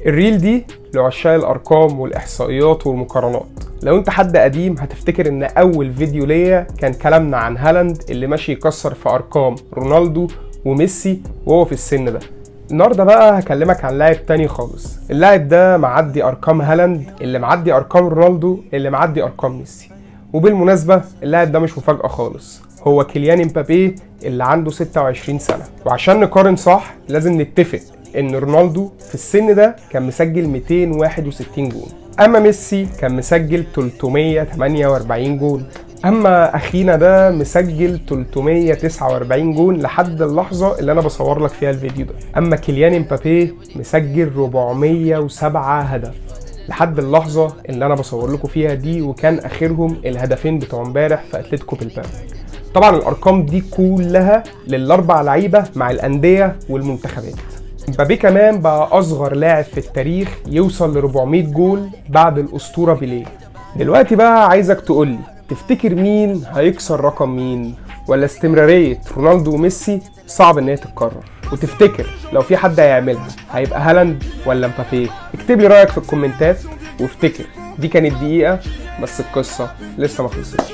الريل دي لعشاق الارقام والاحصائيات والمقارنات. لو انت حد قديم هتفتكر ان اول فيديو ليا كان كلامنا عن هالاند اللي ماشي يكسر في ارقام رونالدو وميسي وهو في السن ده. النهارده بقى هكلمك عن لاعب تاني خالص. اللاعب ده معدي ارقام هالاند، اللي معدي ارقام رونالدو، اللي معدي ارقام ميسي. وبالمناسبه اللاعب ده مش مفاجاه خالص، هو كيليان امبابي اللي عنده 26 سنه. وعشان نقارن صح لازم نتفق ان رونالدو في السن ده كان مسجل 261 جول، اما ميسي كان مسجل 348 جول، اما اخينا ده مسجل 349 جول لحد اللحظه اللي انا بصور لك فيها الفيديو ده. اما كيليان امبابي مسجل 407 هدف لحد اللحظه اللي انا بصور لكم فيها دي، وكان اخرهم الهدفين بتوع امبارح في اتلتيكو بالباو. طبعا الارقام دي كلها للاربع لعيبه مع الانديه والمنتخبات. امبابي كمان بقى اصغر لاعب في التاريخ يوصل ل 400 جول بعد الاسطوره بيليه. دلوقتي بقى عايزك تقولي تفتكر مين هيكسر رقم مين؟ ولا استمراريه رونالدو وميسي صعب ان هي تتكرر؟ وتفتكر لو في حد هيعملها هيبقى هالاند ولا امبابي؟ اكتب لي رايك في الكومنتات، وافتكر دي كانت دقيقه بس القصه لسه ما خلصتش.